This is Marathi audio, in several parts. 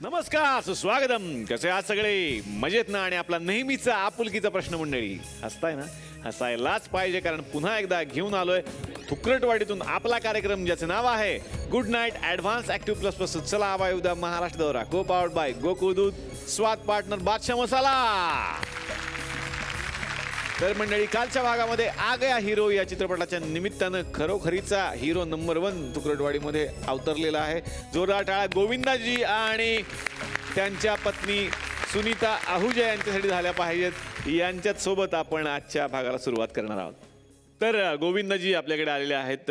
नमस्कार, सुस्वागतम. कसे आहात सगळे? मजेत ना? आणि आपला नेहमीचा आपुलकीचा प्रश्न मंडळी, हसताय ना? हसायलाच पाहिजे, कारण पुन्हा एकदा घेऊन आलोय थुकरटवाडीतून आपला कार्यक्रम, ज्याचे नाव आहे good night advance active plus plus. चला हवा उद्या महाराष्ट्र दौरा, को पावर्ड बाय गोकुळ दूध, स्वाद पार्टनर बादशाह मसाला. तर मंडळी, कालच्या भागामध्ये आ गया हिरो या चित्रपटाच्या निमित्तानं खरोखरीचा हिरो नंबर 1 तुकडवाडीमध्ये अवतरलेला आहे. जोरदार टाळ्या गोविंदाजी आणि त्यांच्या पत्नी सुनीता आहुजा यांच्यासाठी झाल्या पाहिजेत. यांच्याच सोबत आपण आजच्या भागाला सुरुवात करणार आहोत. तर गोविंदाजी आपल्याकडे आलेले आहेत.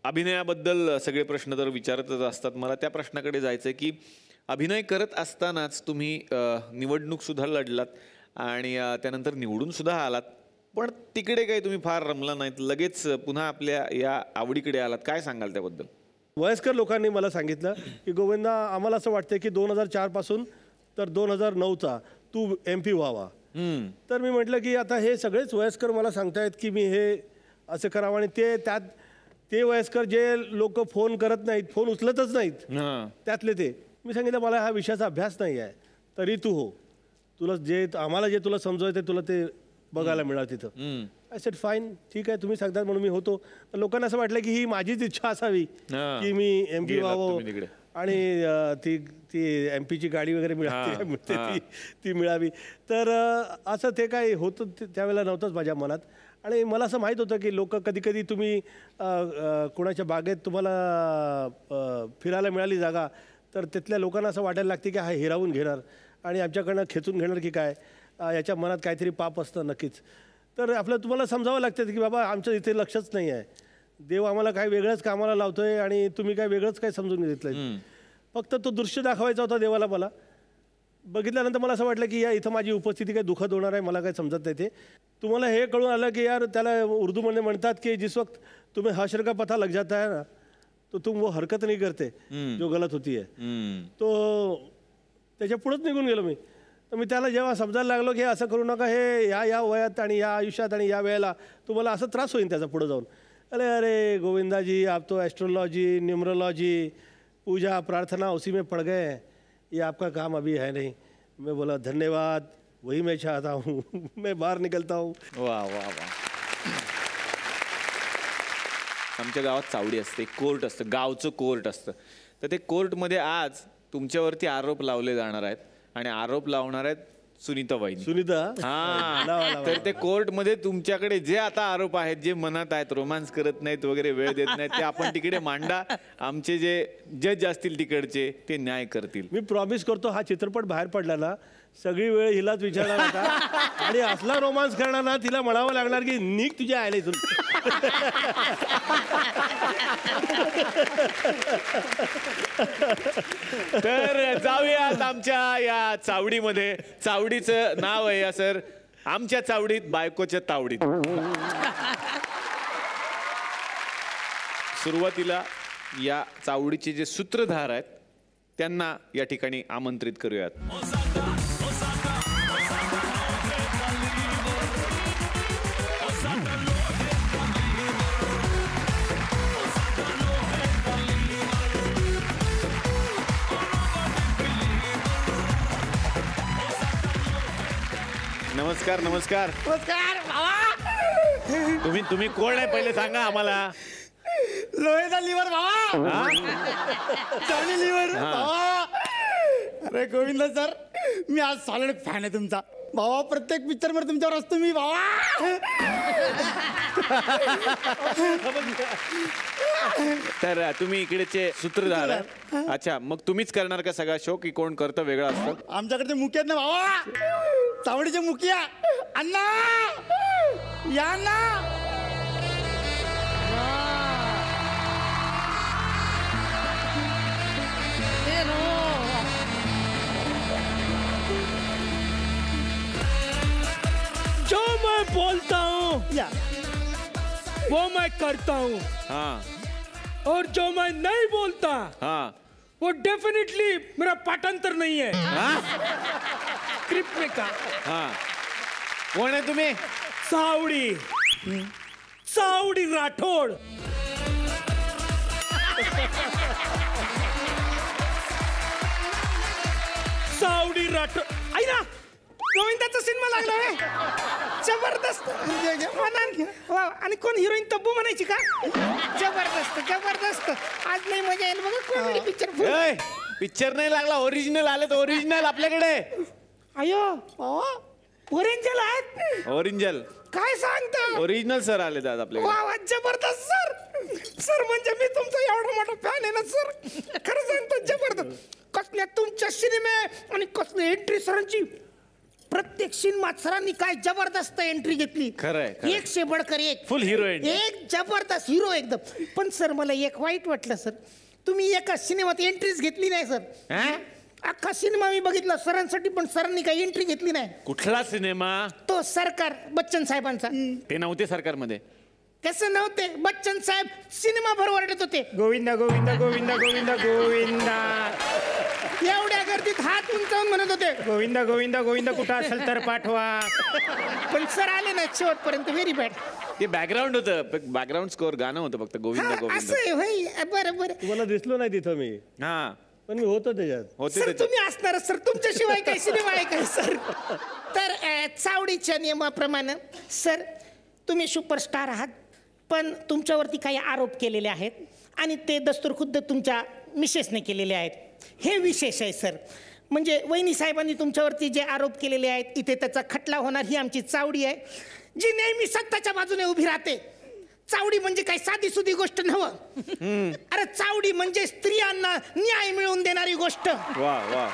अभिनयाबद्दल सगळे प्रश्न तर विचारतच असतात. मला त्या प्रश्नाकडे जायचं आहे की अभिनय करत असतानाच तुम्ही निवडणूकसुद्धा लढलात आणि त्यानंतर निवडून सुद्धा आलात, पण तिकडे काही तुम्ही फार रमला नाहीत, लगेच पुन्हा आपल्या या आवडीकडे आलात. काय सांगाल त्याबद्दल? वयस्कर लोकांनी मला सांगितलं की गोविंदा, आम्हाला असं वाटतं की 2004 पासून तर 2009चा तू MP व्हावा. तर मी म्हटलं की आता हे सगळेच वयस्कर मला सांगतायत की मी हे असं करावं, आणि ते वयस्कर जे लोक फोन करत नाहीत, फोन उचलतच नाहीत, त्यातले ते. मी सांगितलं मला हा विषयाचा अभ्यास नाही आहे, तरी तू हो, तुला जे आम्हाला जे तुला समजवायचं तुला ते बघायला मिळालं तिथं. आय सेड फाईन, ठीक आहे, तुम्ही सांगतात म्हणून मी होतो. तर लोकांना असं वाटलं की ही माझीच इच्छा असावी की मी MP व्हावं आणि ती MPची गाडी वगैरे मिळाली ती मिळावी. तर असं ते काय होतं त्यावेळेला नव्हतंच माझ्या मनात. आणि मला असं माहीत होतं की लोक कधी कधी तुम्ही कोणाच्या बागेत तुम्हाला फिरायला मिळाली जागा, तर तिथल्या लोकांना असं वाटायला लागते की हा हिरावून घेणार आणि आमच्याकडनं खेचून घेणार की काय, याच्या मनात काहीतरी पाप असतं नक्कीच. तर आपलं तुम्हाला समजावं लागतं की बाबा आमचं इथे लक्षच नाही आहे, देव आम्हाला काय वेगळंच कामाला लावतोय आणि तुम्ही काय वेगळंच काय समजून घेतलंय. फक्त तो दृश्य दाखवायचा होता देवाला. मला बघितल्यानंतर मला असं वाटलं की या इथं माझी उपस्थिती काही दुःखद होणार आहे, मला काही समजत नाही. ते तुम्हाला हे कळून आलं की यार, त्याला उर्दूमध्ये म्हणतात की जिस वक्त तुम्हें हशर का पता लग जाता है ना, तो तुम वो हरकत नहीं करते जो गलत होती है. तो त्याच्या पुढंच निघून गेलो मी. तर मी त्याला जेव्हा समजायला लागलो की असं करू नका, हे या वयात आणि या आयुष्यात आणि या वेळेला तुम्हाला असं त्रास होईल त्याचा पुढं जाऊन. अरे गोविंदाजी, आप तो एस्ट्रोलॉजी, न्यूमरोलॉजी, पूजा प्रार्थना उसी में पड़ गए हैं, ये आपका काम अभी है नहीं. मैं बोला धन्यवाद, वही मैं चाहता हूँ. मैं बाहर निकलता हूँ. वाह वाह वाह. आमच्या गावात चावडी असते, कोर्ट असतं, गावचं कोर्ट असतं. तर ते कोर्टमध्ये आज तुमच्यावरती आरोप लावले जाणार आहेत आणि आरोप लावणार आहेत सुनीता वहिनी. सुनीता, हा. तर ते कोर्टमध्ये तुमच्याकडे जे आता आरोप आहेत, जे मनात आहेत, रोमांस करत नाहीत वगैरे, वेळ देत नाहीत, ते आपण तिकडे मांडा. आमचे जे जज असतील तिकडचे ते न्याय करतील. मी प्रॉमिस करतो, हा चित्रपट बाहेर पडला ना, सगळी वेळ हिलाच विचारणार होता आणि असला रोमांस करणार ना, तिला म्हणावं लागणार की निघ तुझ्या आयला इथून. तर जाऊयात आमच्या या चावडीमध्ये. चावडीचं नाव आहे सर, आमच्या चावडीत बायकोच्या तावडीत. सुरुवातीला या चावडीचे जे सूत्रधार आहेत त्यांना या ठिकाणी आमंत्रित करूयात. नमस्कार. नमस्कार नमस्कार भावा. तुम्ही कोण आहे पहिले सांगा आम्हाला. लोहेचा लिव्हर भावा, जॉनी लिव्हर भावा. अरे गोविंद सर, मी आज सॉलिड फॅन आहे तुमचा भावा. प्रत्येक पिक्चर मध्ये तुमच्यावर असतो मी भावा. तर तुम्ही इकडेचे सूत्रधार आहे. अच्छा, मग तुम्हीच करणार का सगळा शो की कोण करतं वेगळं असतं? आमच्याकडचे मुखी आहेत ना भावा, चावडीचे मुखिया अण्णा, या ना. जो मैं बोलता हूँ या वो मैं करता हूँ, हाँ. और जो मैं नहीं बोलता हाँ. वो डेफिनेटली मेरा पाठांतर नहीं है. स्क्रिप्ट में का. हाँ. कोण आहे तुम्ही? सावड़ी सावड़ी राठौड़. सावडी राठोड आई ना गोविंदाचा सिनेमा लागला रे जबरदस्त वा, आणि कोण हिरोईन तब्बू म्हणायची का जबरदस्त जबरदस्त आज नाही मजा येईल बघा कॉमेडी पिक्चर पिक्चर नाही लागला ओरिजिनल आले तर ओरिजिनल आपल्याकडे अयो ओरिजिनल आहेत ओरिजिनल काय सांगता ओरिजिनल सर आले आज आपल्याकडे वा वा जबरदस्त सर सर म्हणजे मी तुमचा एवढा मोठा फॅन आहे ना सर खरं सांगतो जबरदस्त कसल्या तुमच्या सिनेमे आणि कसल्या एंट्री सरांची प्रत्येक सिनेमात सरांनी काय जबरदस्त एंट्री घेतली खरंय एक से बडकर एक फुल हिरोईन एक जबरदस्त हिरो एकदम पण सर मला एक वाईट वाटलं सर तुम्ही एका सिनेमात एंट्रीच घेतली नाही सर अख्खा सिनेमा मी बघितला सरांसाठी पण सरांनी काही एंट्री घेतली नाही कुठला सिनेमा तो सरकार बच्चन साहेबांचा ते नव्हते सरकारमध्ये कसं नव्हते बच्चन साहेब सिनेमा भर ओरडत होते गोविंदा गोविंदा गोविंदा गोविंदा गोविंदा एवढ्या गर्दीत हात उंचावून म्हणत होते गोविंदा गोविंदा गोविंदा कुठं असेल तर पाठवा. पण सर आले ना शेवटपर्यंत व्हेरी बॅड ते बॅकग्राऊंड होतं बॅकग्राऊंड स्कोर गाणं होतं फक्त गोविंदा असं गोविंदा आहे होय बरं बरं तुम्हाला दिसलो नाही तिथं मी हा पण मी होतो त्याच्यात होते सर त्याच्यात. तुम्ही असणार सर तुमच्याशिवाय काही सिनेमा आहे काय सर तर चावडीच्या नियमाप्रमाणे सर तुम्ही सुपरस्टार आहात पण तुमच्यावरती काही आरोप केलेले आहेत आणि ते दस्तूरखुद्द तुमच्या मिसेसने केलेले आहेत हे विशेष आहे सर म्हणजे वहिनी साहेबांनी तुमच्यावरती जे आरोप केलेले आहेत इथे त्याचा खटला होणार ही आमची चावडी आहे जी नेहमी सत्ताच्या बाजूने उभी राहते चावडी म्हणजे काही साधी सुधी गोष्ट नव्हं अरे चावडी म्हणजे स्त्रियांना न्याय मिळवून देणारी गोष्ट वा वा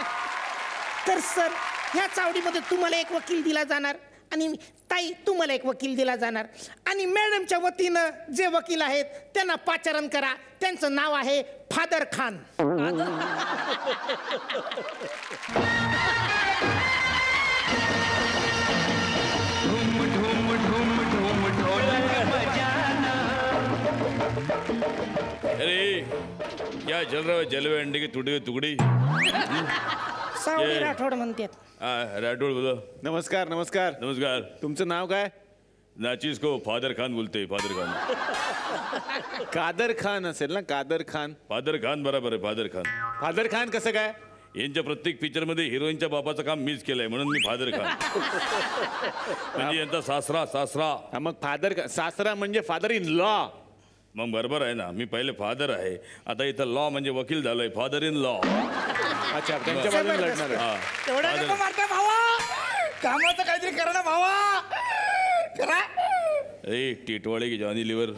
तर सर ह्या चावडीमध्ये तुम्हाला एक वकील दिला जाणार आणि ताई तुम्हाला एक वकील दिला जाणार आणि मॅडमच्या वतीनं जे वकील आहेत त्यांना पाचारण करा त्यांचं नाव आहे फादर खान अरे क्या चल रहा है जलवे अंडे की टुकड़ी टुकड़ी सावडी राठोड म्हणतात राठौड़ बोलो. नमस्कार नमस्कार नमस्कार. तुमचं नाव काय नाचीज को फादर खान बोलते. फादर खान. कादर खान असेल ना कादर खान फादर खान बरोबर आहे. फादर खान. फादर खान कसं काय यांच्या प्रत्येक पिक्चर मध्ये हिरोईनच्या बापाचं काम मीच केलंय म्हणून मी फादर खान. म्हणजे यांचा सासरा सासरा हा, मग फादर सासरा म्हणजे फादर इन लॉ मग बरोबर आहे ना. मी पहिले फादर आहे आता इथं लॉ म्हणजे वकील झालोय. Father in law. अच्छा त्यांच्या बाजूने लढणार आहे. हा तेवढ्या नको मारता भावा कामाचं काहीतरी करा ना भावा करा. ए टिटवाळे की जॉनी लिव्हर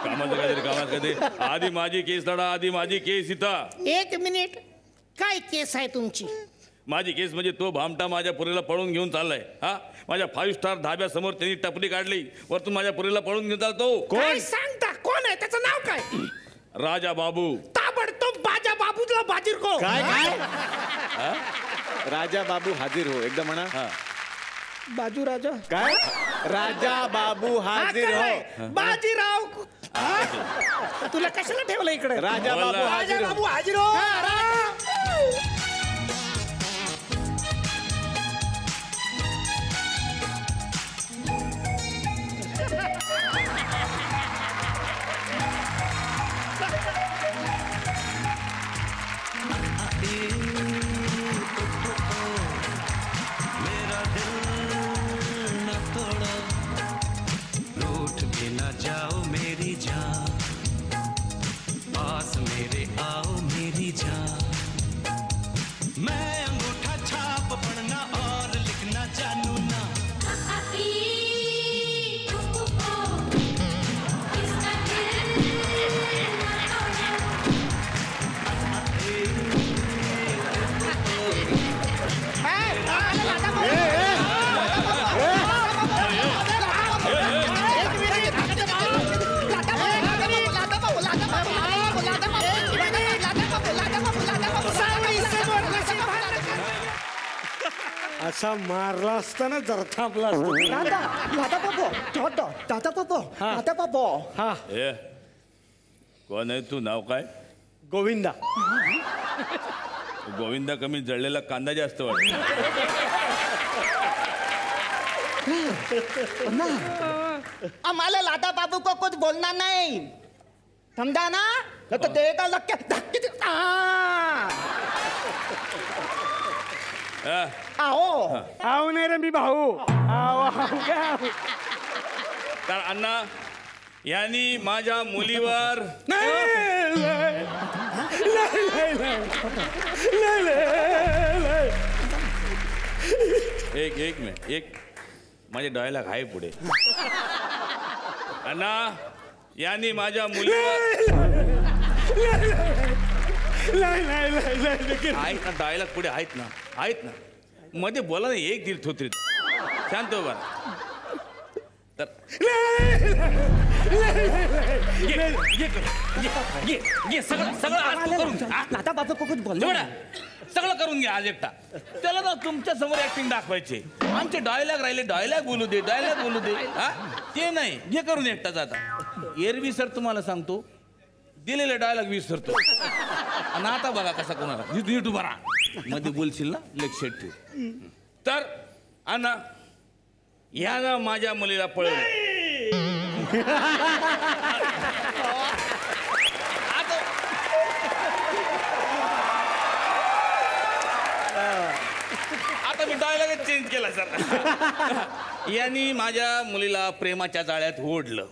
कामाचं काहीतरी आधी माझी केस लढा. आधी माझी केस इथं. एक मिनिट काय केस आहे तुमची माझी केस म्हणजे तो भामटा माझ्या पुरीला पळून घेऊन चाललाय. हा माझ्या 5 स्टार धाब्यासमोर त्यांनी टपली काढली वरतून माझ्या पुरीला पळून घेऊन चालतो. काय सांगता कोण आहे त्याचं नाव काय राजा बाबू. ताबडतोब बाजा बाबूला बाजीर को काय काय राजा बाबू हाजीर हो एकदा म्हणा हा बाजू राजा काय राजा बाबू हाजीर हो बाजीराव हा? तुला कशाला ठेवलं इकडे राजा बाबू बोला. हाजीर हो बाबू हाजीर हो. हा, राजा. मेरा दिल न तोड़ो रूठ भी न जाओ मेरी जान पास मेरे आओ मेरी जान मैं अंगूठा छाप पढ़ना और लिखना जानू ना असा मारला असताना जर थांबला हा ए कोण आहे तू. नाव काय. गोविंदा गोविंदा कमी जळलेला कांदा जास्त वाटतो. हमारे लादा बाबू को कुछ बोलना नहीं समझा ना तो देगा लग के धक्के आहो आहो नाही रे मी भाऊ आहो काय तर अण्णा यांनी माझ्या मुलीवर एक मिनिट एक माझे डायलॉग आहे पुढे. अण्णा यांनी माझ्या मुलीवर आहेत ना डायलॉग पुढे आहेत ना मध्ये बोला ना एक दीड थोत्रीत शांत बघा. तर सगळं आज तू करून लादा बाबू को कुछ बोल सगळं करून घ्या आज एकटा. त्याला ना तुमच्या समोर ऍक्टिंग दाखवायचे. आमचे डायलॉग राहिले डायलॉग बोलू दे हा ते नाही जे करून एकटाच. आता एरवी सर तुम्हाला सांगतो दिलेले डायलॉग विसरतो आणि आता बघा कसा कोणाला नीट उभा राहा मध्ये बोलशील ना लक्षात ठेव. तर अण्णा यानं माझ्या मुलीला पळवलं. आता मी डायलॉगच चेंज केला सर. यांनी माझ्या मुलीला प्रेमाच्या जाळ्यात ओढलं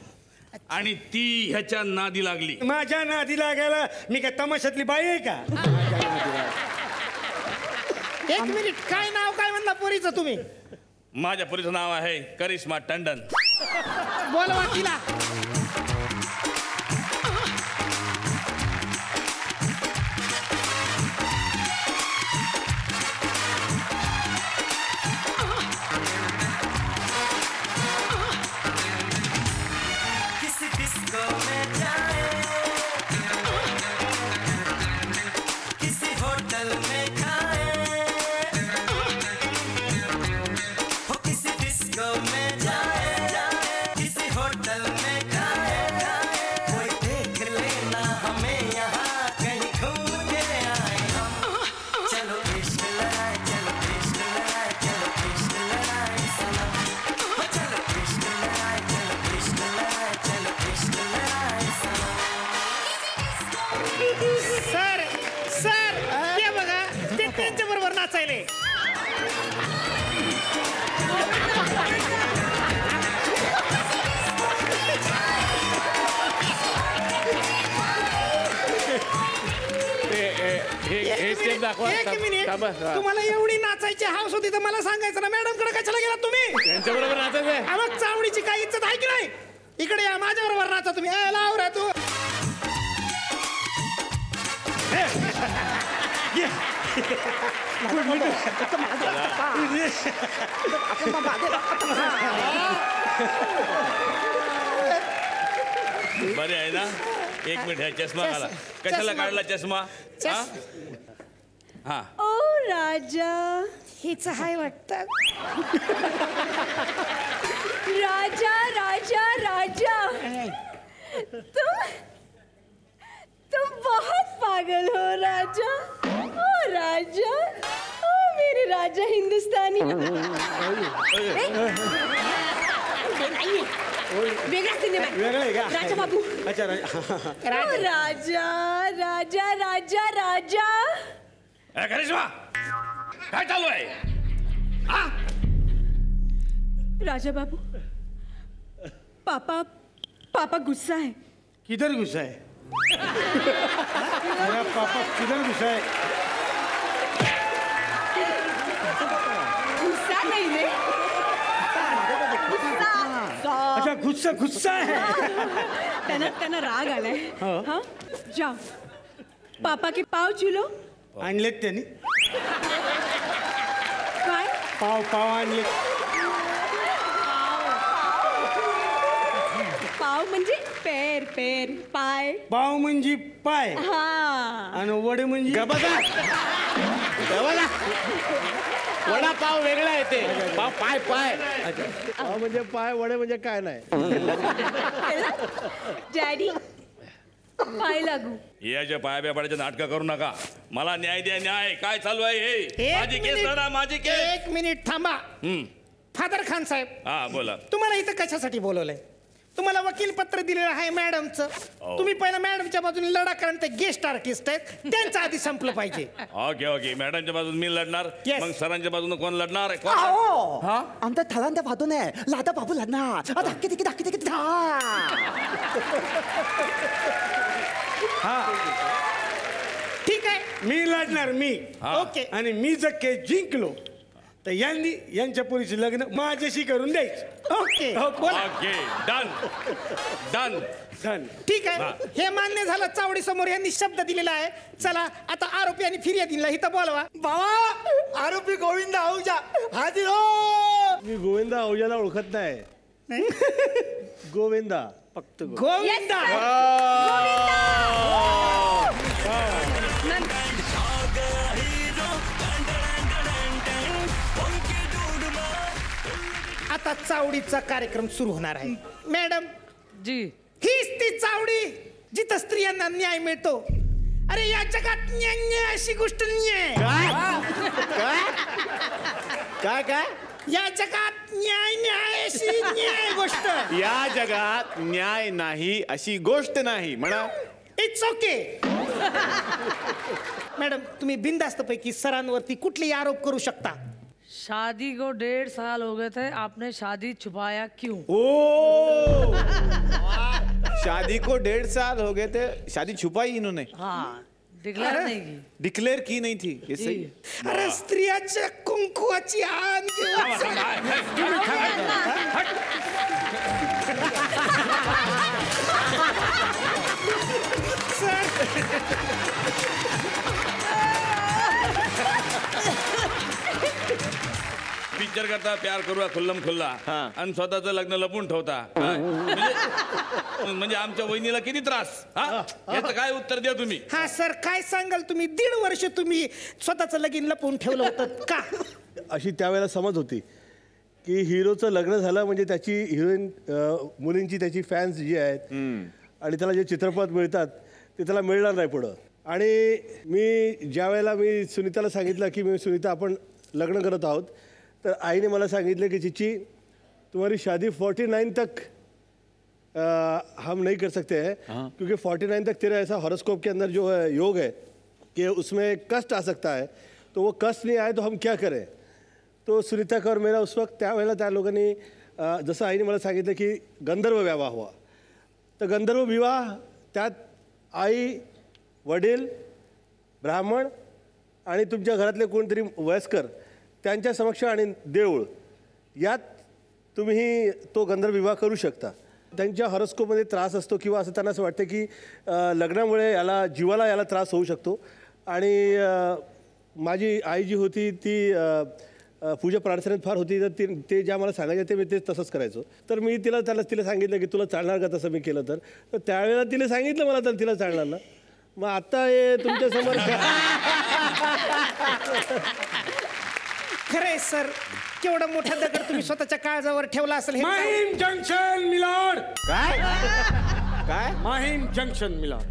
आणि ती ह्याच्या नादी लागली. माझ्या नादी लागायला मी काय तमाशातली बाई आहे का? एक मिनिट, काय नाव काय म्हणला पोरीचं तुम्ही? माझ्या पोरीचं नाव आहे करिश्मा टंडन. बोलवा तिला. सर ते बघा ते त्यांच्या बरोबर नाचायले. एक मिनिट, तुम्हाला एवढी नाचायची हाऊस होती तर मला सांगायचं ना मॅडम कडे कशाला गेला तुम्ही? त्यांच्या बरोबर नाचायचंय. मग चावडीची काही इज्जत आहे की नाही? इकडे या माझ्या बरोबर नाचा तुम्ही. लाव रे तू. बरे आहे ना? एक मिनिट है चष्मा घाला. कशाला काढला चष्मा? हा ओ राजा, हिच हाय वाटतं. राजा राजा राजा, तुम बहुत पागल हो राजा. ओ राजा, ओ मेरे राजा हिंदुस्तानी. वेगळा सिनेमा आहे. राजा बाबू. अच्छा ओ राजा राजा राजा राजा. करिश्मा काय चालू आहे? राजा बाबू, पापा गुस्सा है. किधर गुस्सा है? मेरा पापा किधर गुस्सा है? गुस्सा नहीं रे, अच्छा गुस्सा है. त्यांना राग आलाय. हाँ जाओ पापा के पाव झुलो. आणलेत त्यांनी काय? पाव आणले. पाव म्हणजे पेर पाय. पाव म्हणजे पाय हा आणि वडे म्हणजे वडापाव वेगळा येते. पाय पाव म्हणजे पाय, वडे म्हणजे काय नाही. डॅडी पाय लागू. याच्या पाया पडायचं नाटक करू नका. मला न्याय द्या न्याय. काय चालू आहे हे? माझी केस लढा, माझी केस. एक मिनिट थांबा. फादर खान साहेब, हा बोला. तुम्हाला इथं कशासाठी बोलवलंय? तुम्हाला वकील पत्र दिलेलं आहे मॅडमचं. तुम्ही पहिला मॅडमच्या बाजूने लढा, कारण ते गेस्ट आर्टिस्ट आहेत, त्यांचं आधी संपलं पाहिजे. ओके ओके, मॅडमच्या बाजून मी लढणार. Yes. मग सरांच्या बाजून कोण लढणार? अहो, हा? आमच्या थलांच्या बाजूने लादा बाबू लढणार. धाके तिकी धाके तिकी धा. ठीक आहे. मी लढणार मी. ओके. आणि मी जर केस जिंकलो तर यांनी यांच्या पुरीचे लग्न माझ्याशी करून द्यायचं. ओके बोला. Okay, done done. डन. ठीक आहे, हे मान्य झालं. चावडी समोर यांनी शब्द दिलेला आहे. चला आता आरोपी आणि फिर्यादीला इथं बोलवा. बाबा, आरोपी गोविंद आहुजा हाजीर हो. मी गोविंदा अहुजाला ओळखत नाही. गोविंदा फक्त गोविंदा. आता चावडीचा कार्यक्रम सुरू होणार आहे. मॅडम जी, हीच ती चावडी जिथं स्त्रियांना न्याय मिळतो. अरे या जगात न्याय अशी गोष्ट नाहीये. काय काय? या जगात न्याय अशी गोष्ट. या जगात न्याय नाही अशी गोष्ट नाही म्हणा. It's okay. मॅडम तुम्ही बिनधास्त पैकी सरांवरती कुठलेही आरोप करू शकता. शादी को 1.5 साल हो गए थे, आपने शादी छुपाया क्यों? ओ शादी को 1.5 साल हो गए थे, शादी छुपाई इन्होंने. हाँ, डिक्लेयर नहीं की. डिक्लेअर की नहीं थी. ये सही. अरे स्त्रियाच्या कुंकुवाची आण घेऊन पिक्चर करता प्यार करूया खुल्लम खुल्ला आणि स्वतःचं लग्न लपून ठेवता. म्हणजे आमच्या वहिनीला किती त्रास. याचं काय उत्तर द्या तुम्ही? हा सर, काय सांगाल तुम्ही? 1.5 वर्ष तुम्ही स्वतःचं लगीन लपवून ठेवलं होतं का? अशी त्यावेळेला समज होती की हिरोचं लग्न झालं म्हणजे त्याची हिरोईन मुलींची त्याची फॅन्स जी आहेत आणि त्याला जे चित्रपट मिळतात ते त्याला मिळणार नाही पुढं. आणि मी ज्या वेळेला मी सुनीताला सांगितलं की मी सुनीता आपण लग्न करत आहोत, तर आईने मला सांगितलं कि चिची तुम्हारी शादी 49 तक हम नहीं कर सकते हैं क्योंकि 49 तक तेरा ऐसा हॉरोस्कोप के अंदर जो है योग है कि उसमें कष्ट आ सकता है, तो वो कष्ट नहीं आए तो हम क्या करें. तो सुनीता का और मेरा उस वक्त त्यावेळेला त्या लोकांनी जसं आईने मला सांगितलं की गंधर्व विवाह हुआ. तर गंधर्व विवाह त्यात आई, वडील, ब्राह्मण आणि तुमच्या घरातले कोणतरी वयस्कर त्यांच्या समक्ष आणि देऊळ यात तुम्ही तो गंधर्व विवाह करू शकता. त्यांच्या हॉरोस्कोपमध्ये त्रास असतो किंवा असं त्यांना असं वाटतं की लग्नामुळे याला जीवाला याला त्रास होऊ शकतो. आणि माझी आई जी होती ती पूजा प्रार्थनेत फार होती, तर ते ज्या मला सांगायचे ते मी ते तसंच करायचो. तर मी तिला सांगितलं की तुला चालणार का तसं मी केलं तर त्यावेळेला तिला सांगितलं मला तर तिला चालणार ना. मग आता हे तुमच्यासमोर खरंय सर, केवढा मोठा दगड तुम्ही स्वतःच्या काळजावर ठेवला असेल. हे माहीम जंक्शन मिलाड. काय काय? Mahim junction Maillard.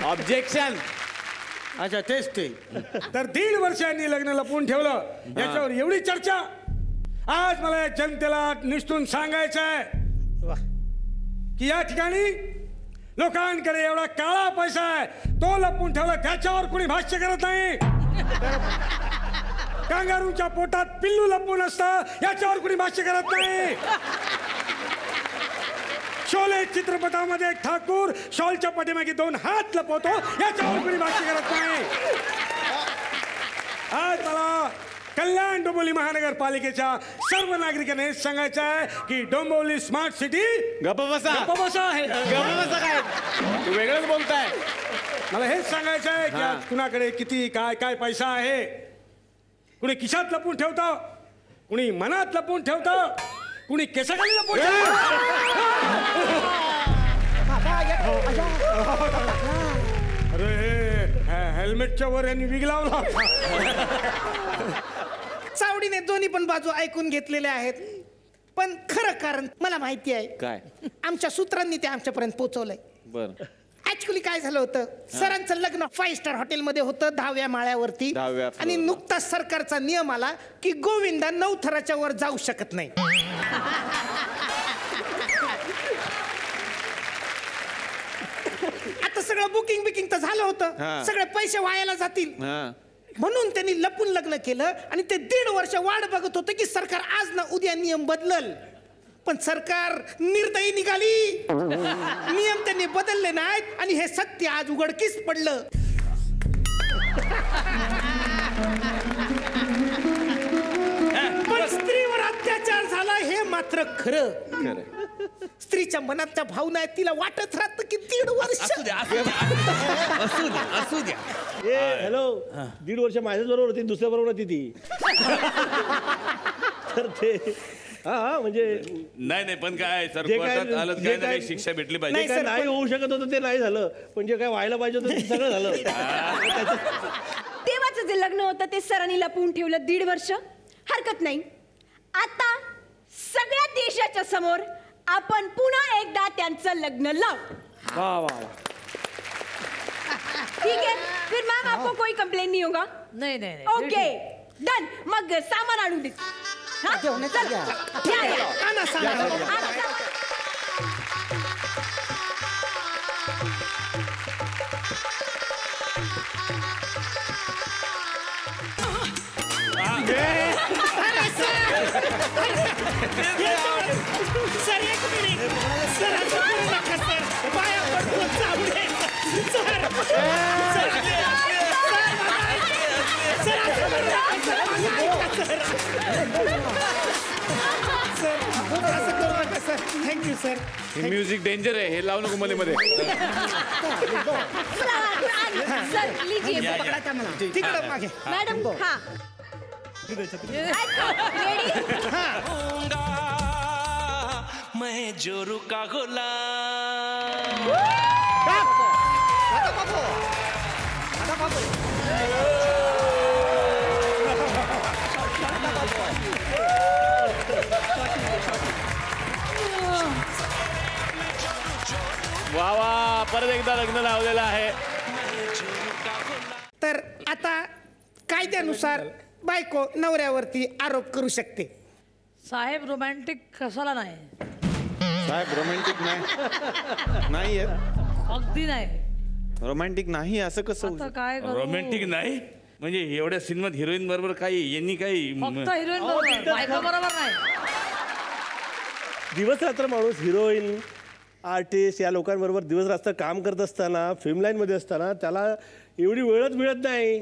ऑब्जेक्शन. अच्छा तेच ते. तर 1.5 वर्षांनी लग्न लपवून ठेवलं याच्यावर एवढी चर्चा. आज मला या जनतेला निष्ठून सांगायचं आहे की या ठिकाणी लोकांकडे एवढा काळा पैसा आहे, तो लपवून ठेवला त्याच्यावर कोणी भाष्य करत नाही. कांगारूच्या पोटात पिल्लू लपवून असतं याच्यावर कोणी भाष्य करत नाही. शोले चित्रपटामध्ये एक ठाकूर शॉलच्या पाठीमागे 2 हात लपवतो याच्यावर कोणी भाष्य करत नाही. आज मला कल्याण डोंबिवली महानगरपालिकेच्या सर्व नागरिकांना हेच सांगायचं आहे की डोंबिवली स्मार्ट सिटी गप्प बसा. गप्प बसा आहे. गप्प बसा काय? तू वेगळंच बोलताय. मला हेच सांगायचं आहे की आज कुणाकडे किती काय काय पैसा आहे. कुणी खिशात लपून ठेवतं, कुणी मनात लपून ठेवतं, कुणी केसाखाली लपून अरे हेल्मेटच्या वर यांनी विग लावला. चावडीने दोन्ही पण बाजू ऐकून घेतलेल्या आहेत, पण खरं कारण मला माहिती आहे. काय? आमच्या सूत्रांनी ते आमच्यापर्यंत पोहोचवलंय. बर. ऍक्च्युली काय झालं होतं, सरांचं लग्न 5 स्टार हॉटेलमध्ये होतं 10व्या माळ्यावरती. 10व्या आणि नुकताच सरकारचा नियम आला की गोविंदा 9 थराच्या वर जाऊ शकत नाही. आता सगळं बुकिंग तर झालं होतं, सगळे पैसे वायाला जातील म्हणून त्यांनी लपून लग्न केलं आणि ते 1.5 वर्ष वाट बघत होतं की सरकार आज ना उद्या नियम बदलल. पण सरकार निर्दयी निघाली, नियम त्यांनी बदलले नाहीत आणि हे सत्य आज उघडकीस पडलं. पण स्त्रीवर अत्याचार झाला हे मात्र खरं. स्त्रीच्या मनातल्या भावना आहेत, तिला वाटत राहतं की 1.5 वर्ष. असू द्या. हॅलो, 1.5 वर्ष माझ्याच बरोबर होती, दुसऱ्या बरोबर होती ती. तर ते हा म्हणजे नाही पण काय सर, काही शिक्षा भेटली पाहिजे. काय नाही होऊ शकत होतं ते नाही झालं, पण जे काय व्हायला पाहिजे होतं ते सगळं झालं. तेव्हाच जे लग्न होतं ते सरांनी लपवून ठेवलं 1.5 वर्ष. हरकत नाही, आता सगळ्या देशाच्या समोर आपण पुन्हा एकदा त्यांचं लग्न लावू. वाह वाह. ठीक है, फिर मैम आपको कोई कंप्लेन नहीं होगा? नहीं नहीं नहीं. Okay done. मग सामान आणून दे. हाँ? चला. या. आणा सामान. सर एक मिनिट, सर असं करू नका सर, पाया पडतो चावडे. सर असं करू नका सर. Thank you sir. हे म्युझिक डेंजर आहे, हे लावू नको मध्ये मध्ये. सर लीजिए. तिकडं मागे. मैडम हाँ. मैं जोरू का गुलाम. वा वा, परत एकदा लग्न लावलेलं आहे. तर आता कायद्यानुसार बायको नवऱ्यावरती आरोप करू शकते. साहेब रोमॅन्टिक कशाला नाही? साहेब रोमॅन्टिक नाही अगदी नाही. रोमॅन्टिक नाही असं कसं? आता काय करू? रोमॅन्टिक नाही म्हणजे एवढ्या सिनेमात हिरोईन बरोबर काही यांनी काही फक्त हिरोईन बरोबर, बायको बरोबर नाही. दिवस रात्र माणूस हिरोईन आर्टिस्ट या लोकांबरोबर दिवस रात्र काम करत असताना, फिल्म लाईन मध्ये असताना त्याला एवढी वेळच मिळत नाही.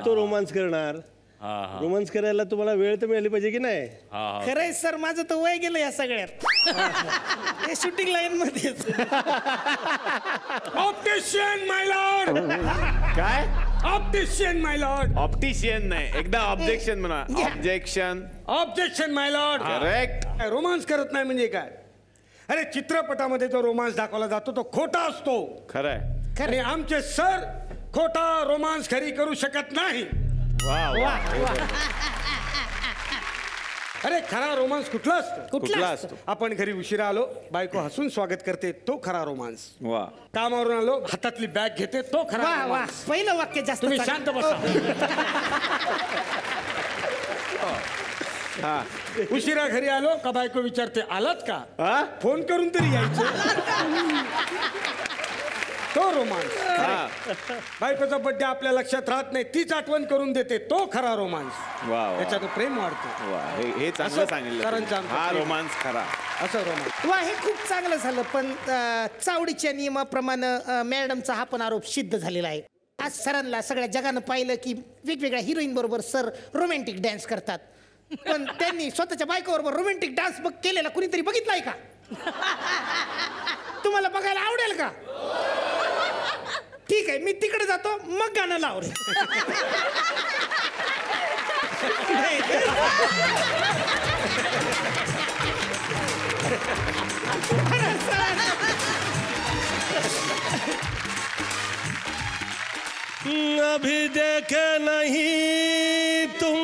तो रोमांस करणार. रोमांस करायला तुम्हाला वेळ तर मिळाली पाहिजे की नाही? खरंय सर, माझं तर वय गेलं या सगळ्यात. हे शूटिंग लाईन मध्ये. ऑप्टिशियन माय लॉर्ड. काय? ऑप्टिशियन माय लॉर्ड. ऑप्टिशियन नाही, एकदा ऑब्जेक्शन म्हणा. ऑब्जेक्शन. ऑब्जेक्शन माय लॉर्ड. करेक्ट. रोमांस करत नाही म्हणजे काय? अरे चित्रपटामध्ये जो रोमांस दाखवला जातो तो खोटा असतो. खरंय. आणि आमचे सर खोटा रोमांस खरी करू शकत नाही. अरे खरा रोमांस कुठला असतो? कुठला असतो? आपण घरी उशिरा आलो, बायको हसून स्वागत करते, तो खरा रोमांस. वा. कामावरून आलो, हातातली बॅग घेते, तो खरा वा वा, रोमांस. पहिलं वाक्य जास्त तुम्ही चांगलं. शांत बसा. उशिरा घरी आलो का बायको विचारते आलात का? फोन करून तरी यायचं. तो रोमांस. बायकोचा बर्थडे आपल्या लक्षात राहत नाही, तीच आठवण करून देते, तो खरा रोमांस. त्याच्यात प्रेम वाढतो. हे चांगलं सांगितलं. हा रोमांस खरा. असं रोमांस. वा, हे खूप चांगलं झालं. पण चावडीच्या नियमाप्रमाणे मॅडमचा हा पण आरोप सिद्ध झालेला आहे. आज सरांना सगळ्या जगानं पाहिलं की वेगवेगळ्या हिरोईन बरोबर सर रोमॅन्टिक डान्स करतात, पण त्यांनी स्वतःच्या बायकोबरोबर रोमॅन्टिक डान्स केलेला कुणीतरी बघितलाय का? तुम्हाला बघायला आवडेल का? ठीक आहे, मी तिकडे जातो, मग गाणं लावलं. अभी देखे नहीं तुम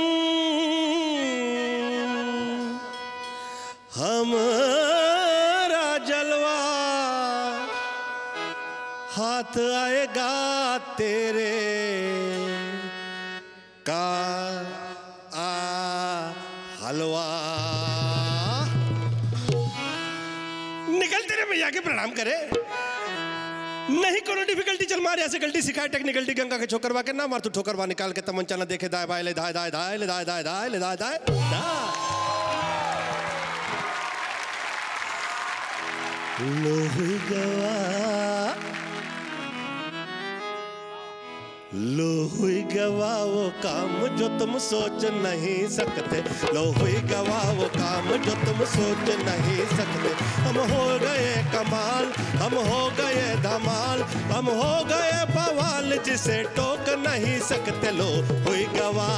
हमारा जलवा, तेरे का हलवा निकल तेरे भैया के प्रणाम करे नहीं कोनो डिफिकल्टी चल मार ऐसे गलती सिखाए टेक्निकलिटी गंगा के छोकरवा के ना मार तू ठोकरवा निकाल के तमंचा ना देखे दाए बाए ले दाए दाए दाए ले दाए दाए दाए ले दाए दाए लो हुई गवा लो हुई गवा वो काम जो तुम सोच नहीं सकते लो हुई गवा वो काम जो तुम सोच नहीं सकते हम हो गए कमाल हम हो गए धमाल हम हो गए बवाल जिसे टोक नहीं सकते लो हुई गवा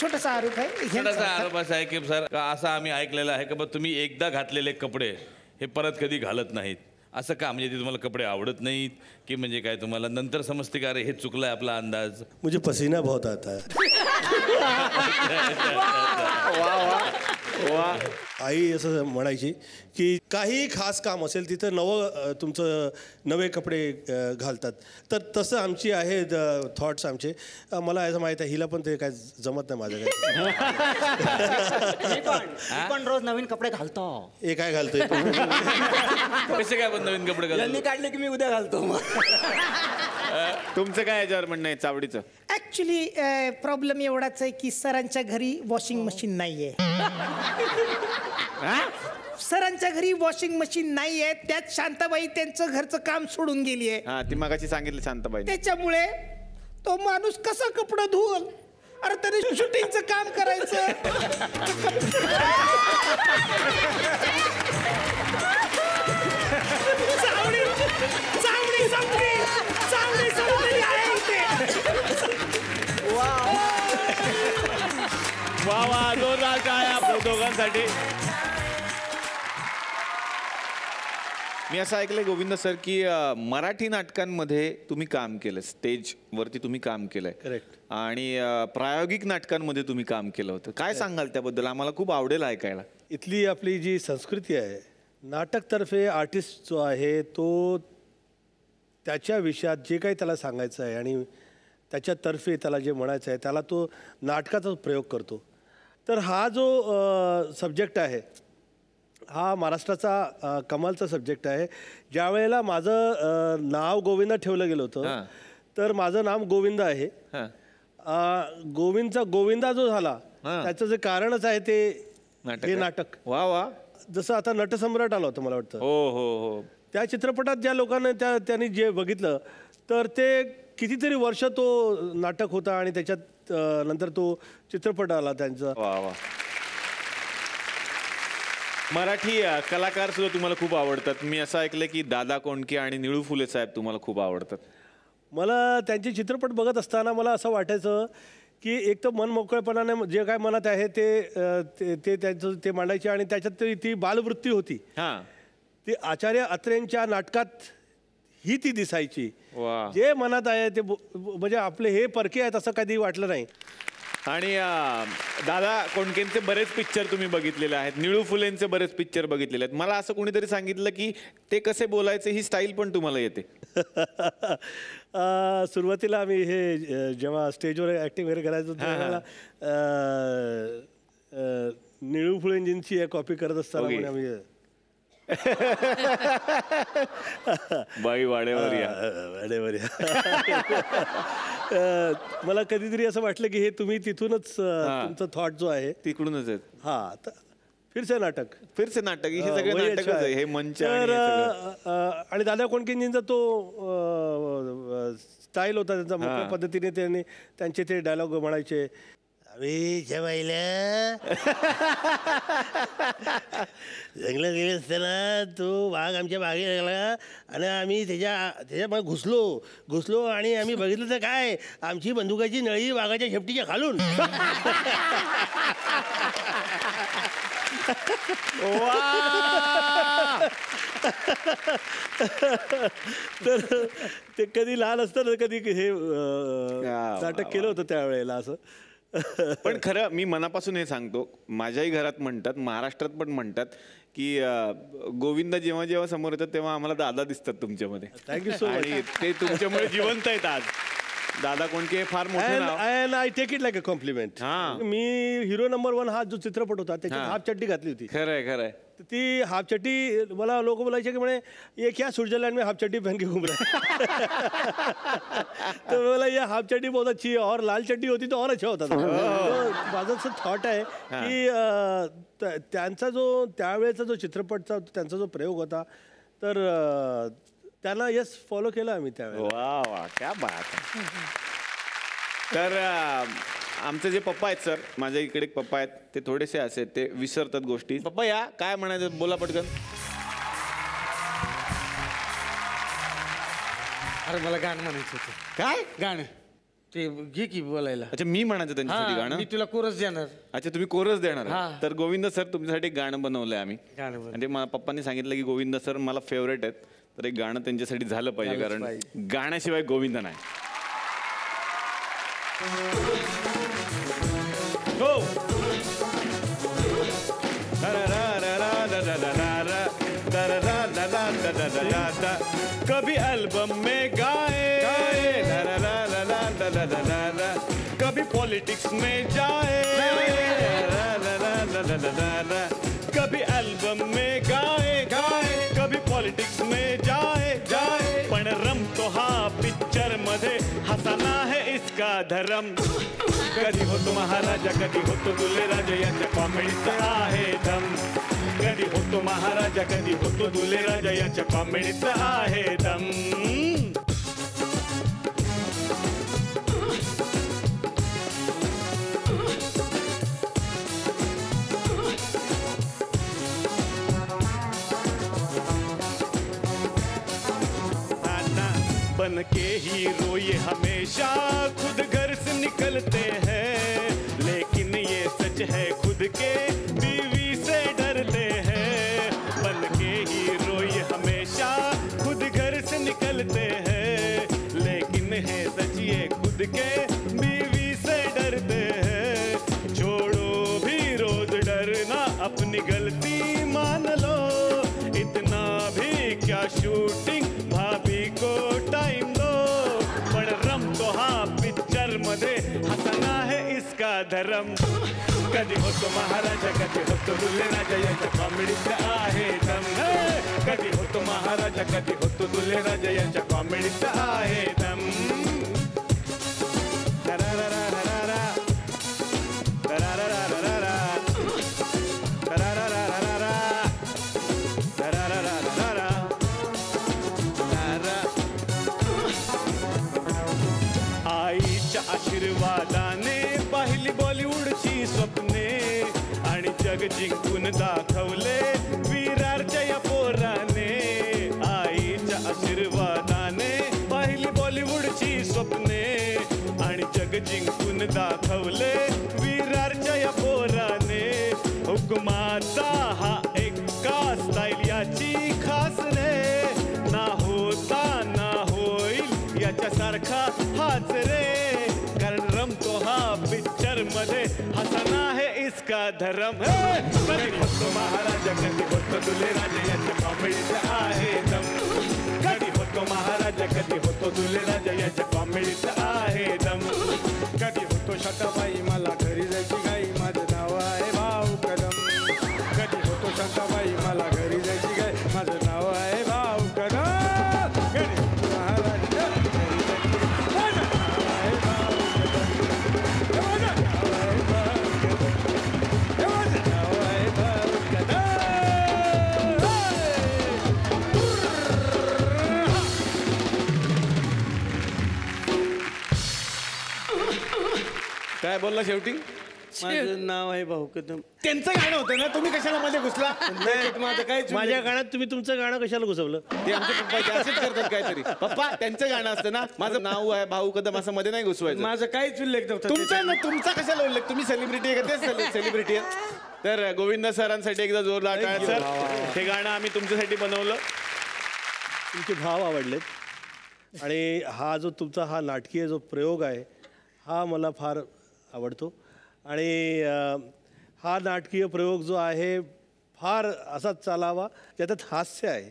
छोटासा आरोप आहे छोटासा आरोप असा आहे की सर असं आम्ही ऐकलेलं आहे की बा तुम्ही एकदा घातलेले कपडे हे परत कधी घालत नाहीत असं का म्हणजे ते तुम्हाला कपडे आवडत नाहीत की म्हणजे काय तुम्हाला नंतर समजते का अरे हे चुकलंय आपला अंदाज मुझे पसीना बहुत आता है आई असं म्हणायची की काही खास काम असेल तिथं तुमचं नवे कपडे घालतात तर तसं आमची आहे थॉट्स आमचे मला असं माहीत आहे हिला पण ते काय जमत नाही माझं काय पण रोज नवीन कपडे घालतो हे काय घालतोय कसे काय पण नवीन कपडे घालतो काढले की मी उद्या घालतो तुमचं काय याच्यावर म्हणणं आहे चावडीचं ऍक्च्युली प्रॉब्लेम एवढाच आहे की सरांच्या घरी वॉशिंग मशीन नाहीये सरांच्या घरी वॉशिंग मशीन नाहीये त्यात शांताबाई त्यांचं घरचं काम सोडून गेलीये हा ती मगाशी सांगितलं शांताबाई त्याच्यामुळे तो माणूस कसा कपडे धुवल अरे तरी शूटिंगचं काम करायचं चावडी चावडी संपली चावडी संपली आहे इथे वा वा जोरदार टाळ्या आपल्या दोघांसाठी मी असं ऐकलंय गोविंद सर की मराठी नाटकांमध्ये तुम्ही काम केलं स्टेजवरती तुम्ही काम केलंय करेक्ट आणि प्रायोगिक नाटकांमध्ये तुम्ही काम केलं होतं काय सांगाल त्याबद्दल आम्हाला खूप आवडेल ऐकायला इथली आपली जी संस्कृती आहे नाटकतर्फे आर्टिस्ट जो आहे तो त्याच्या विषयात जे काही त्याला सांगायचं आहे आणि त्याच्यातर्फे त्याला जे म्हणायचं आहे त्याला तो नाटकाचा प्रयोग करतो तर हा जो सब्जेक्ट आहे हा महाराष्ट्राचा कमालचा सब्जेक्ट आहे ज्या वेळेला माझं नाव गोविंदा ठेवलं गेलं होतं तर माझं नाव गोविंदा आहे गोविंदा जो झाला त्याचं जे कारणच आहे ते हे नाटक वा वा जसं आता नटसम्राट आलं होतं मला वाटतं हो हो हो त्या चित्रपटात ज्या लोकांना त्यांनी जे बघितलं तर ते कितीतरी वर्ष तो नाटक होता आणि त्याच्यात नंतर तो चित्रपट आला त्यांचा वा वा मराठी कलाकार सुद्धा तुम्हाला खूप आवडतात मी असं ऐकलं की दादा कोंडके आणि निळू फुले साहेब तुम्हाला खूप आवडतात मला त्यांचे चित्रपट बघत असताना मला असं वाटायचं की एक तर मन मोकळेपणाने जे काय मनात आहे ते त्यांचं ते मांडायचे आणि त्याच्यात ती बालवृत्ती होती ती आचार्य अत्रेंच्या नाटकात ही ती दिसायची जे मनात आहे ते म्हणजे आपले हे परके आहेत असं कधी वाटलं नाही आणि दादा कोंडकेंचे बरेच पिक्चर तुम्ही बघितलेले आहेत निळू फुलेंचे बरेच पिक्चर बघितलेले आहेत मला असं कोणीतरी सांगितलं की ते कसे बोलायचे ही स्टाईल पण तुम्हाला येते सुरुवातीला आम्ही हे जेव्हा स्टेजवर ॲक्टिंग वगैरे करायचो त्यावेळेला निळू फुलेंजींची कॉपी करत असताना आम्ही बाई वाड्यावर मला कधीतरी असं वाटलं की हे तुम्ही तिथूनच तुमचा थॉट जो आहे तिकडूनच आहेत हा फिरसे नाटक हे सगळे नाटक हे मंच आणि दादा कोंडकेंजींचा तो स्टाईल होता त्यांचा मोठ्या पद्धतीने त्यांचे ते डायलॉग म्हणायचे जंगलात गेले असताना तो वाघ आमच्या बागेत लागला आणि आम्ही त्याच्या घुसलो आणि आम्ही बघितलं तर काय आमची बंदुकाची नळी वाघाच्या शेपटीच्या खालून तर ते कधी लहान असताना कधी हे नाटक केलं होतं त्यावेळेला असं. पण खरं मी मनापासून हे सांगतो, माझ्याही घरात म्हणतात, महाराष्ट्रात पण म्हणतात की गोविंद जेव्हा जेव्हा समोर येतात तेव्हा आम्हाला दादा दिसतात तुमच्यामध्ये. Thank you so much. आणि ते तुमच्यामुळे जिवंत आहेत आज. दादा कोणके फार मोठं नाव. And I take it like a compliment. मी हिरो नंबर 1 हा जो चित्रपट होता त्याच्यात हाफ चड्डी घातली होती. खरंय खरंय. ती हाफ चड्डी मला लोक बोलायचे की म्हणे ये क्या स्विट्जरलैंड में हाफ चड्डी पहन के घूम रहा है. तो बोला ये हाफ चड्डी बहुत अच्छी है और लाल चड्डी होती तो और अच्छा होता. माझं असं थॉट आहे की त्यांचा जो त्यावेळेचा जो चित्रपटचा त्यांचा जो प्रयोग होता तर त्यांना यस फॉलो केला आम्ही त्यावेळेला. वा वा क्या बात आहे. तर आमचे जे पप्पा आहेत सर, माझ्या इकडे एक पप्पा आहेत, ते थोडेसे असे ते विसरतात गोष्टी. पप्पा या, काय म्हणायचं बोला पटकन. अरे मला गाणं म्हणायचं होतं. काय गाणं ते घे की बोलायला. अच्छा मी म्हणायचं त्यांच्यासाठी गाणं. मी तुला कोरस देणार. अच्छा तुम्ही कोरस देणार. तर गोविंद सर तुमच्यासाठी एक गाणं बनवलंय आम्ही. म्हणजे पप्पांनी सांगितलं की गोविंद सर मला फेवरेट आहेत, तर एक गाणं त्यांच्यासाठी झालं पाहिजे, कारण गाण्याशिवाय गोविंद नाही. हो. कभी एल्बम में गाए, कभी पॉलिटिक्स में जाए, कभी एल्बम में गाए गाए, कभी पॉलिटिक्स में जाए जाए, पण रमतो हा पिक्चर मध्ये हसाना है इसका धर्म. कधी होतो महाराजा, कधी होतो दुले राजा, यांच्या कॉमेडीचा आहे दम. कधी होतो महाराजा, कधी होतो दुले राजा, यांच्या कॉमेडीचा आहे दम. बन के हीरो ये हमेशा खुद घर से निकलते हैं, लेकिन ये सच है खुद के बीवी से डरते हैं. बन के हीरो ये हमेशा खुद घर से निकलते हैं, लेकिन है सच ये खुद के बीवी से डरते हैं. छोड़ो भी रोज डरना, अपनी गलती मान लो, इतना भी क्या शूटिंग भाभी को टाइम दो. पण रमतो हा पिक्चर मध्ये हसना है इसका धर्म. कधी होतो महाराजा, कधी होतो दुले राजा, यांच्या कॉमेडीचा आहे दम. कधी होतो महाराजा, कधी होतो दुले राजा, यांच्या कॉमेडीचा आहे दम. आईच्या आशीर्वादाने पाहिली बॉलिवूडची स्वप्ने, आणि जग जिंकून दाखवले विरारच्या या पोराने. आईच्या आशीर्वादाने पाहिली बॉलिवूडची स्वप्ने, आणि जग जिंकून दाखवले विरारच्या या पोराने. हुकुमाचा हा एका स्टाईल याची खास रे, ना होता ना होईल याच्यासारखा हाच रे. कारण रमतो हा पिक्चर मध्ये हसना है इसका धर्म. कधी होतो महाराजा, कधी होतो दुले राजा, याच्या कॉमेडीचा आहे दम. कधी होतो महाराजा, कधी होतो दुले राजा, याच्या कॉमेडीचा आहे दम. कधी होतो शांताबाई मला घरी जायची गाई, माझं नाव आहे भाऊ कदम. कधी होतो शांताबाई मला घरी जायची गाई, माझं नाव आहे भाऊ कदम. कधी होतो महाराजा घरी जायची गाई, माझं नाव आहे भाऊ कदम. माझं नाव आहे भाऊ कदम. माझं नाव आहे भाऊ कदम. काय बोलला शेवटी. माझं नाव आहे भाऊ कदम. त्यांचं गाणं होतं ना, तुम्ही कशाला मध्ये घुसला. माझं काय माझ्या गाण्यात तुम्ही तुमचं गाणं कशाला घुसवलं. ते आमचे पप्पा ते असेच करतात काहीतरी. पप्पा त्यांचं गाणं असतं ना, माझं नाव आहे भाऊ कदम, असं मध्ये नाही घुसवायचं. माझं काहीच उल्लेख नव्हता. तुमचा कशाला उल्लेख, तुम्ही सेलिब्रिटी आहे का, तेच सेलिब्रिटी आहे. तर गोविंद सरांसाठी एकदा जोरदार टाळ्या सर. हे गाणं आम्ही तुमच्यासाठी बनवलं. तुमचे भाव आवडलेत आणि जो तुमचा हा नाटकीय जो प्रयोग आहे हा मला फार आवडतो. आणि हा नाटकीय प्रयोग जो आहे फार असाच चालावा, ज्याच्यात हास्य आहे,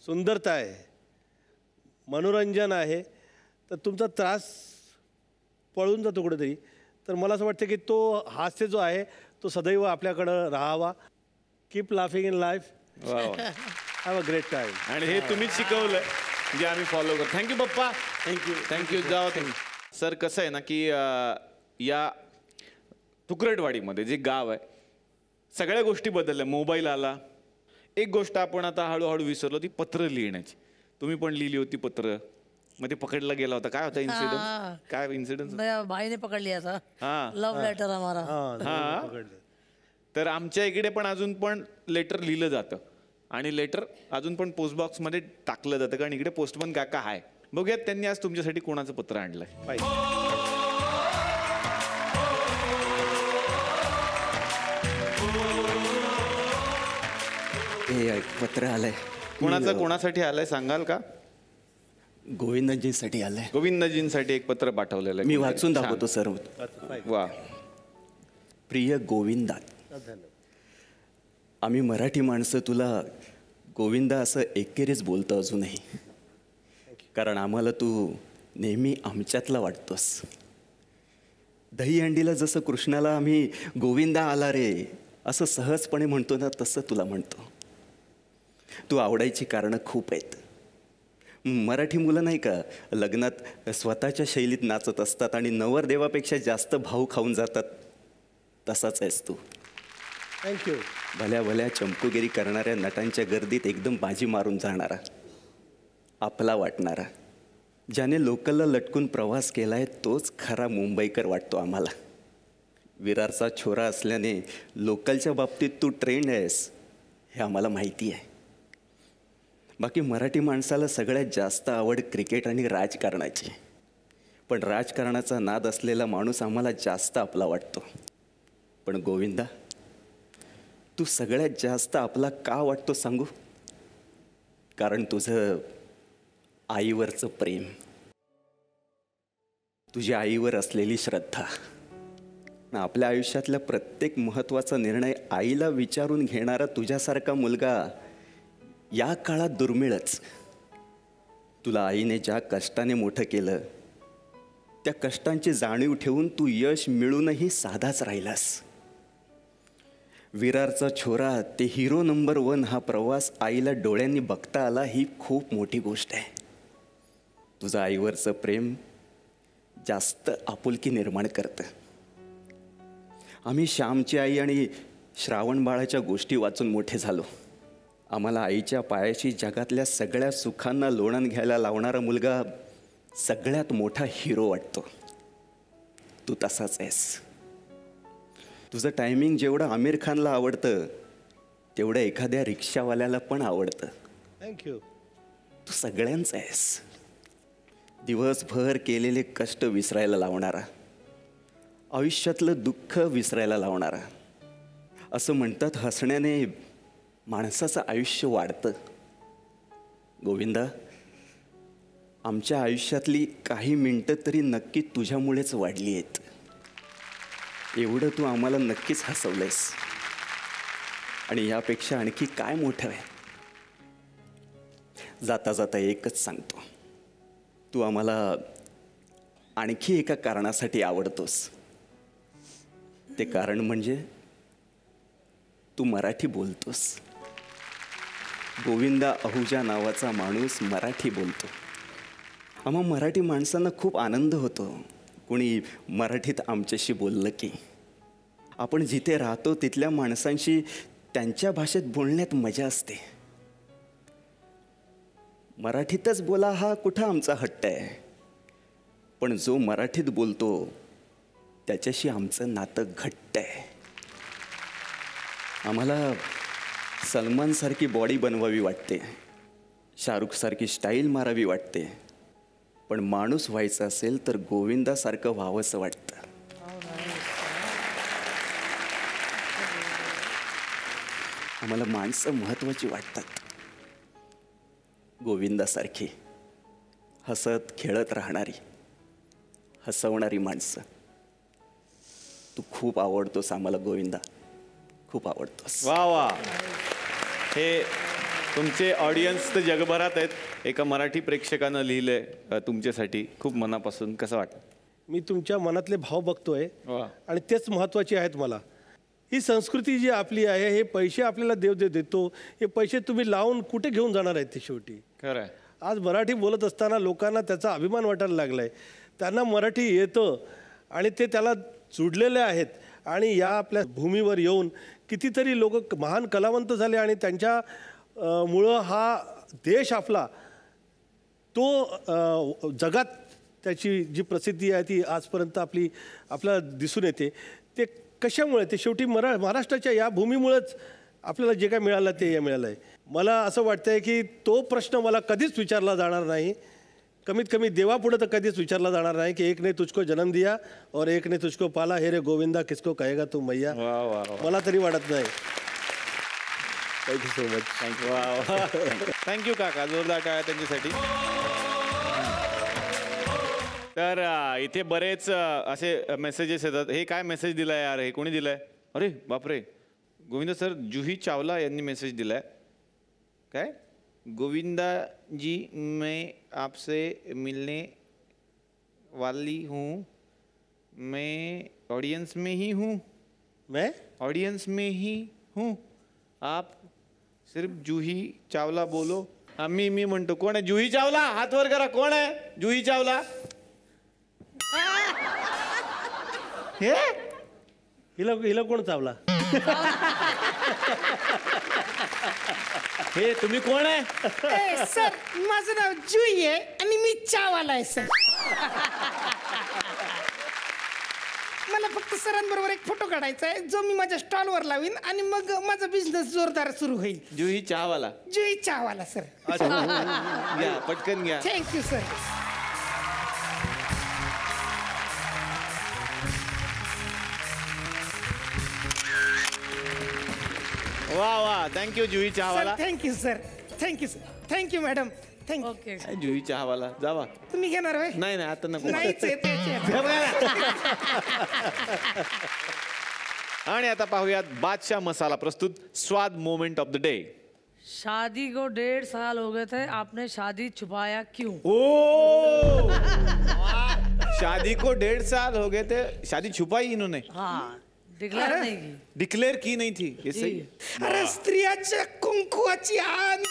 सुंदरता आहे, मनोरंजन आहे. तर तुमचा त्रास पळून जातो कुठेतरी. तर मला असं वाटतं की तो हास्य जो आहे तो सदैव आपल्याकडं राहावा. Keep laughing in life. Have a great time. आणि हे तुम्हीच शिकवलंय, जे आम्ही फॉलो करतो. थँक्यू पप्पा. थँक्यू. जाओ तुम्ही. सर कसं आहे ना की या तुकरटवाडीमध्ये जे गाव आहे सगळ्या गोष्टी बदलल्या. मोबाईल आला. एक गोष्ट आपण आता हळूहळू विसरलो, ती पत्र लिहिण्याची. तुम्ही पण लिहिली होती पत्र, मग ते पकडला गेला होता. काय होता इन्सिडेंट? काय इन्सिडेंट? भाई ने पकड़ लिया था. हाँ, लव लेटर हमारा. हाँ. तर आमच्या इकडे पण अजून पण लेटर लिहिलं जातं आणि लेटर अजून पण पोस्ट बॉक्समध्ये टाकलं जातं, कारण इकडे पोस्टमन काका आहे. बघूयात त्यांनी आज तुमच्यासाठी कोणाचं पत्र आणलंय. पाहिजे. हे पत्र आलंय. कोणासाठी आलंय सांगाल का? गोविंदजींसाठी आलंय. गोविंदजींसाठी एक पत्र पाठवलेलं आहे. मी वाचून दाखवतो सर. वा. प्रिय गोविंदा, आम्ही मराठी माणसं तुला गोविंदा असं एकेरीच बोलतो अजूनही, कारण आम्हाला तू नेहमी आमच्यातला वाटतोस. दहीहंडीला जसं कृष्णाला आम्ही गोविंदा आला रे असं सहजपणे म्हणतो ना, तसं तुला म्हणतो. तू आवडायची कारणं खूप आहेत. मराठी मुलं नाही का लग्नात स्वतःच्या शैलीत नाचत असतात आणि नवरदेवापेक्षा जास्त भाव खाऊन जातात, तसाच आहेस तू. थँक्यू. भल्या भल्या चमकुगिरी करणाऱ्या नटांच्या गर्दीत एकदम बाजी मारून जाणारा, आपला वाटणारा, ज्याने लोकलला लटकून प्रवास केलाय तोच खरा मुंबईकर वाटतो आम्हाला. विरारचा छोरा असल्याने लोकलच्या बाबतीत तू ट्रेंड आहेस हे आम्हाला माहिती आहे. बाकी मराठी माणसाला सगळ्यात जास्त आवड क्रिकेट आणि राजकारणाची, पण राजकारणाचा नाद असलेला माणूस आम्हाला जास्त आपला वाटतो. पण गोविंदा, तू सगळ्यात जास्त आपला का वाटतो सांगू? कारण तुझं आईवरचं प्रेम, तुझ्या आईवर असलेली श्रद्धा. आपल्या आयुष्यातल्या प्रत्येक महत्त्वाचा निर्णय आईला विचारून घेणारा तुझ्यासारखा मुलगा या काळात दुर्मिळच. तुला आईने ज्या कष्टाने मोठं केलं त्या कष्टांची जाणीव ठेवून तू यश मिळूनही साधाच राहिलास. विरारचा छोरा ते हिरो नंबर 1 हा प्रवास आईला डोळ्यांनी बघता आला ही खूप मोठी गोष्ट आहे. तुझं आईवरचं प्रेम जास्त आपुलकी निर्माण करतं. आम्ही श्यामची आई आणि श्रावण बाळाच्या गोष्टी वाचून मोठे झालो. आम्हाला आईच्या पायाशी जगातल्या सगळ्या सुखांना लोणन घ्यायला लावणारा मुलगा सगळ्यात मोठा हिरो वाटतो. तू तसाच आहेस. तुझं टायमिंग जेवढं आमिर खानला आवडतं तेवढं एखाद्या रिक्षावाल्याला पण आवडतं. थँक्यू. तू सगळ्यांचं आहेस. दिवसभर केलेले कष्ट विसरायला लावणारा, आयुष्यातलं दुःख विसरायला लावणारा. असं म्हणतात हसण्याने माणसाचं आयुष्य वाढतं. गोविंदा, आमच्या आयुष्यातली काही मिनटं तरी नक्की तुझ्यामुळेच वाढली आहेत. एवढं तू आम्हाला नक्कीच हसवलंयस. आणि यापेक्षा आणखी काय मोठं आहे? जाता जाता एकच सांगतो, तू आम्हाला आणखी एका कारणासाठी आवडतोस. ते कारण म्हणजे तू मराठी बोलतोस. गोविंदा अहुजा नावाचा माणूस मराठी बोलतो. आम्हा मराठी माणसांना खूप आनंद होतो कोणी मराठीत आमच्याशी बोललं की. आपण जिथे राहतो तिथल्या माणसांशी त्यांच्या भाषेत बोलण्यात मजा असते. मराठीतच बोला हा कुठं आमचा हट्ट आहे, पण जो मराठीत बोलतो त्याच्याशी आमचं नातं घट्ट आहे. आम्हाला सलमानसारखी बॉडी बनवावी वाटते, शाहरुखसारखी स्टाईल मारावी वाटते, पण माणूस व्हायचं असेल तर गोविंदासारखं व्हावंसं वाटतं. आम्हाला माणसं महत्वाची वाटतात. गोविंदासारखी हसत खेळत राहणारी, हसवणारी माणसं. तू खूप आवडतोस आम्हाला गोविंदा, खूप आवडतोस. वा वा. हे तुमचे ऑडियन्स तर जगभरात आहेत. एका मराठी प्रेक्षकानं लिहिलंय तुमच्यासाठी, खूप मनापासून. कसं वाटतं? मी तुमच्या मनातले भाव बघतोय वा. आणि तेच महत्त्वाचे आहेत मला. ही संस्कृती जी आपली आहे, हे पैसे आपल्याला देव देतो, हे पैसे तुम्ही लावून कुठे घेऊन जाणार आहेत ते शेवटी. खरं आहे. आज मराठी बोलत असताना लोकांना त्याचा अभिमान वाटायला लागला आहे. त्यांना मराठी येतं आणि ते त्याला जुडलेले आहेत. आणि या आपल्या भूमीवर येऊन कितीतरी लोक महान कलावंत झाले आणि त्यांच्या मुळं हा देश आपला तो जगात त्याची जी प्रसिद्धी आहे ती आजपर्यंत आपल्याला दिसून येते. ते कशामुळे? ते शेवटी महाराष्ट्राच्या या भूमीमुळेच आपल्याला जे काय मिळालं ते मिळालं आहे. मला असं वाटतं आहे की तो प्रश्न मला कधीच विचारला जाणार नाही. कमीत कमी देवापुढे तर कधीच विचारला जाणार नाही की एक ने तुझको जन्म दिया और एक ने तुझको पाला, हे रे गोविंदा किसको कहेगा तू मैया. मला तरी वाटत नाही. Thank you so much. Thank you. Thank you काका. जोरदार टाळ्या त्यांच्यासाठी. तर इथे बरेच असे मेसेजेस येतात. हे काय मेसेज दिलाय यार? हे कोणी दिलाय? अरे बापरे, गोविंद सर. जुही चावला यांनी मेसेज दिलाय. काय? गोविंदा जी, मैं आपसे मिलने वाली हूँ. मैं ऑडियंस में ही हूँ. मैं ऑडियंस में ही हूँ. आप सिर्फ जूही चावला बोलो. मी म्हणतो. कोण आहे जूही चावला? हात वर करा. कोण आहे जूही चावला? हे हिला कोण चावला? हे तुम्ही कोण आहे? सर, माझं नाव जुई आहे आणि मी चावाला आहे सर. मला फक्त सरांबरोबर एक फोटो काढायचा आहे जो मी माझ्या स्टॉलवर लावीन आणि मग माझा बिझनेस जोरदार सुरू होईल. जुही चहावाला. जुई चहावाला सर. घ्या पटकन घ्या. Thank you sir. वा वा. Thank you Juhi Chahawala. Thank you sir. Thank you sir. Thank you madam. Thank you. Okay. Juhi Chahawala. जावा. तुम्ही घेणार होय? नाही नाही आता नको. नाहीच आहे ते. आणि आता पाहूयात बादशाह मसाला प्रस्तुत स्वाद मोमेंट ऑफ द डे. शादी को 1.5 साल हो गए थे, आपने शादी छुपाया क्यों? ओ शादी को 1.5 साल हो गए थे, शादी छुपाई इन्होंने. हाँ, डिक्लेअर नहीं की. डिक्लेअर की नहीं थी. ये सही. अरे स्त्रियाच्या कुंकुवाची आण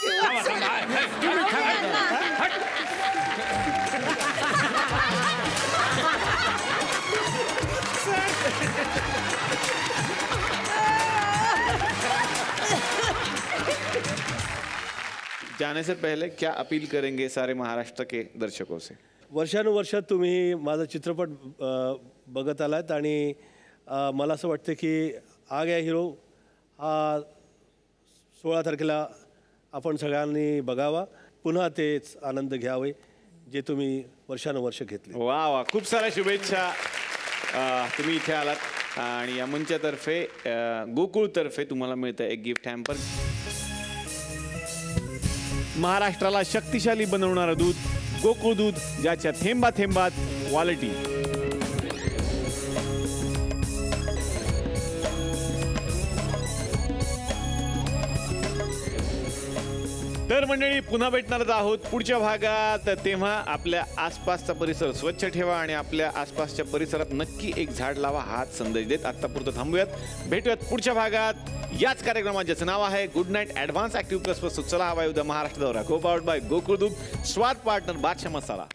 जाने से पहले क्या अपील करेंगे सारे महाराष्ट्र के दर्शकों से? वर्षानुवर्ष तुम्ही माझा चित्रपट बघत आलात आणि मला असं वाटतं की आ गया हिरो हा 16 तारखेला आपण सगळ्यांनी बघावा. पुन्हा तेच आनंद घ्यावे जे तुम्ही वर्षानुवर्ष घेतले. वा वा. खूप साऱ्या शुभेच्छा. तुम्ही इथे आलात आणि या मंचातर्फे गोकुळतर्फे तुम्हाला मिळतं एक गिफ्ट हॅम्पर. महाराष्ट्राला शक्तिशाली बनवणारं दूध गोकुळ दूध, ज्याच्या थेंबा थेंबात क्वालिटी. तर मंडळी, पुन्हा भेटणारच आहोत पुढच्या भागात. तेव्हा आपल्या आसपासचा परिसर स्वच्छ ठेवा आणि आपल्या आसपासच्या परिसरात नक्की एक झाड लावा हाच संदेश देत आत्तापुरतं थांबूयात. भेटूयात पुढच्या भागात याच कार्यक्रमात, ज्याचं नाव आहे good night advance active plus. चला हवा उद्या महाराष्ट्र दौरा. को पावर्ड बाय गोकुळ दूध, स्वाद पार्टनर बादशाह मसाला.